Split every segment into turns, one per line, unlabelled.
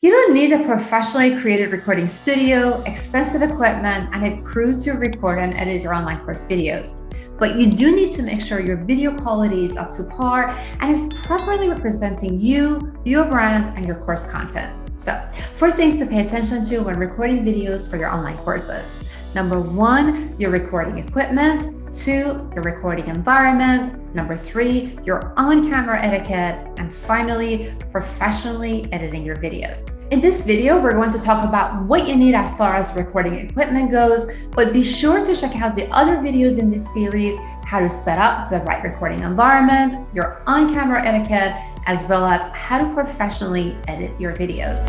You don't need a professionally created recording studio, expensive equipment, and a crew to record and edit your online course videos. But you do need to make sure your video quality is up to par and is properly representing you, your brand, and your course content. So, 4 things to pay attention to when recording videos for your online courses. Number 1, your recording equipment. 2, your recording environment. Number 3, your on-camera etiquette. And finally, professionally editing your videos. In this video, we're going to talk about what you need as far as recording equipment goes, but be sure to check out the other videos in this series, how to set up the right recording environment, your on-camera etiquette, as well as how to professionally edit your videos.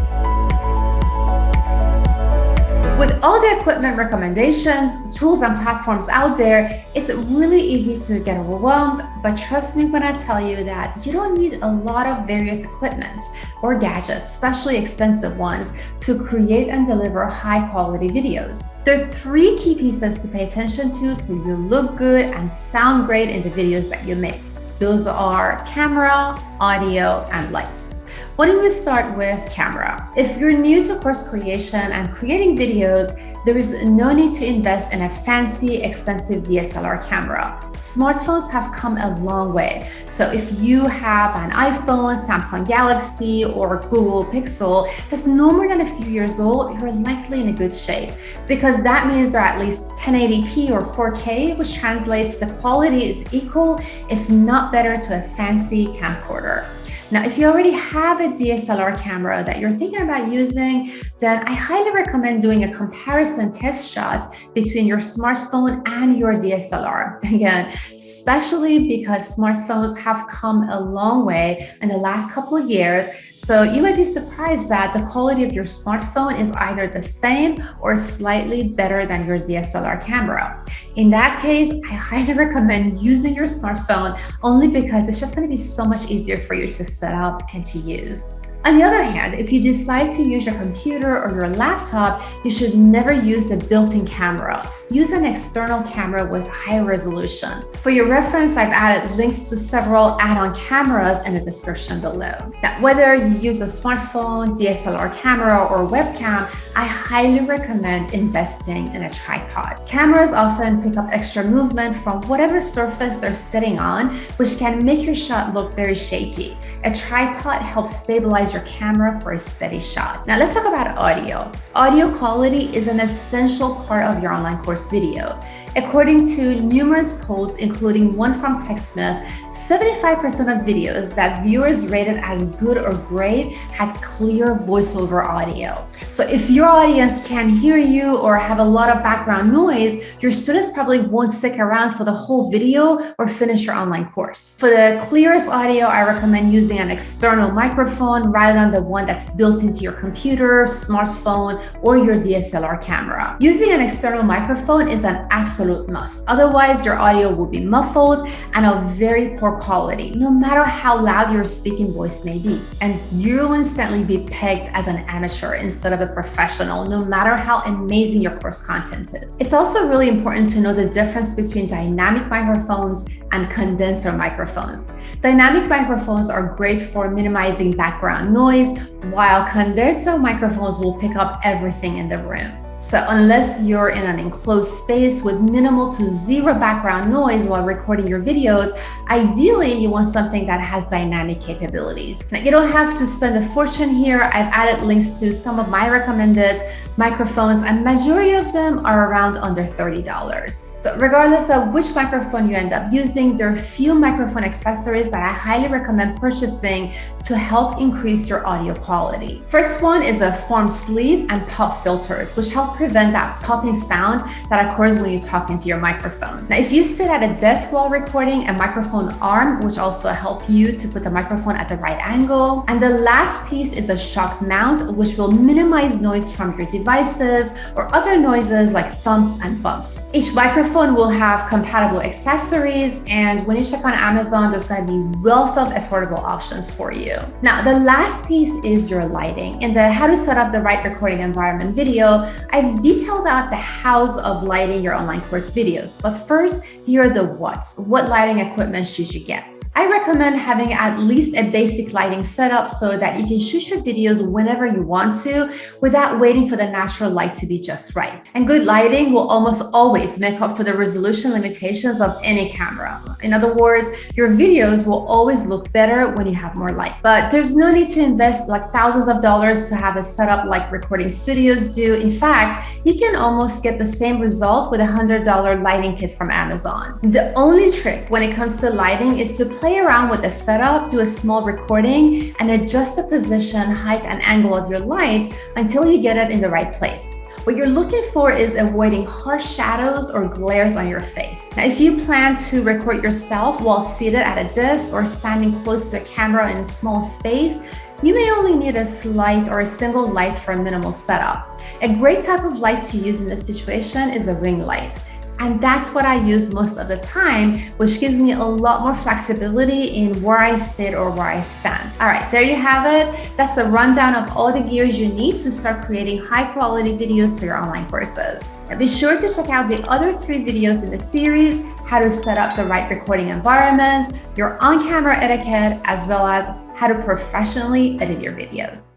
With all the equipment recommendations, tools, and platforms out there, it's really easy to get overwhelmed, but trust me when I tell you that you don't need a lot of various equipments or gadgets, especially expensive ones, to create and deliver high-quality videos. There are 3 key pieces to pay attention to so you look good and sound great in the videos that you make. Those are camera, audio, and lights. Why don't we start with camera? If you're new to course creation and creating videos, there is no need to invest in a fancy, expensive DSLR camera. Smartphones have come a long way. So if you have an iPhone, Samsung Galaxy, or Google Pixel that's no more than a few years old, you're likely in a good shape because that means they're at least 1080p or 4K, which translates the quality is equal, if not better, to a fancy camcorder. Now, if you already have a DSLR camera that you're thinking about using, then I highly recommend doing a comparison test shots between your smartphone and your DSLR. Again, especially because smartphones have come a long way in the last couple of years. So you might be surprised that the quality of your smartphone is either the same or slightly better than your DSLR camera. In that case, I highly recommend using your smartphone only because it's just going to be so much easier for you to set up and to use. On the other hand, if you decide to use your computer or your laptop, you should never use the built-in camera. Use an external camera with high resolution. For your reference, I've added links to several add-on cameras in the description below. Now, whether you use a smartphone, DSLR camera, or webcam, I highly recommend investing in a tripod. Cameras often pick up extra movement from whatever surface they're sitting on, which can make your shot look very shaky. A tripod helps stabilize your camera for a steady shot. Now let's talk about audio. Audio quality is an essential part of your online course video. According to numerous polls, including one from TechSmith, 75% of videos that viewers rated as good or great had clear voiceover audio. So if your audience can't hear you or have a lot of background noise, your students probably won't stick around for the whole video or finish your online course. For the clearest audio, I recommend using an external microphone rather than the one that's built into your computer, smartphone, or your DSLR camera. Using an external microphone is an absolute must. Otherwise, your audio will be muffled and of very poor quality, no matter how loud your speaking voice may be. And you'll instantly be pegged as an amateur instead of a professional, no matter how amazing your course content is. It's also really important to know the difference between dynamic microphones and condenser microphones. Dynamic microphones are great for minimizing background noise, while condenser microphones will pick up everything in the room. So unless you're in an enclosed space with minimal to zero background noise while recording your videos, ideally you want something that has dynamic capabilities. Now, you don't have to spend a fortune here. I've added links to some of my recommended microphones, and majority of them are around under $30. So regardless of which microphone you end up using, there are a few microphone accessories that I highly recommend purchasing to help increase your audio quality. First one is a foam sleeve and pop filters, which help prevent that popping sound that occurs when you talk into your microphone. Now, if you sit at a desk while recording, a microphone arm, which also help you to put the microphone at the right angle. And the last piece is a shock mount, which will minimize noise from your devices or other noises like thumps and bumps. Each microphone will have compatible accessories, and when you check on Amazon, there's going to be wealth of affordable options for you. Now, the last piece is your lighting. In the how to set up the right recording environment video, I've detailed out the hows of lighting your online course videos. But first, here are the whats. What lighting equipment should you get? I recommend having at least a basic lighting setup so that you can shoot your videos whenever you want to without waiting for the natural light to be just right. And good lighting will almost always make up for the resolution limitations of any camera. In other words, your videos will always look better when you have more light. But there's no need to invest like thousands of dollars to have a setup like recording studios do. In fact, you can almost get the same result with a $100 lighting kit from Amazon. The only trick when it comes to lighting is to play around with the setup, do a small recording, and adjust the position, height, and angle of your lights until you get it in the right place. What you're looking for is avoiding harsh shadows or glares on your face. Now, if you plan to record yourself while seated at a desk or standing close to a camera in a small space, you may only need a slight or a single light for a minimal setup. A great type of light to use in this situation is a ring light. And that's what I use most of the time, which gives me a lot more flexibility in where I sit or where I stand. All right, there you have it. That's the rundown of all the gears you need to start creating high quality videos for your online courses. Now be sure to check out the other 3 videos in the series, how to set up the right recording environment, your on-camera etiquette, as well as how to professionally edit your videos.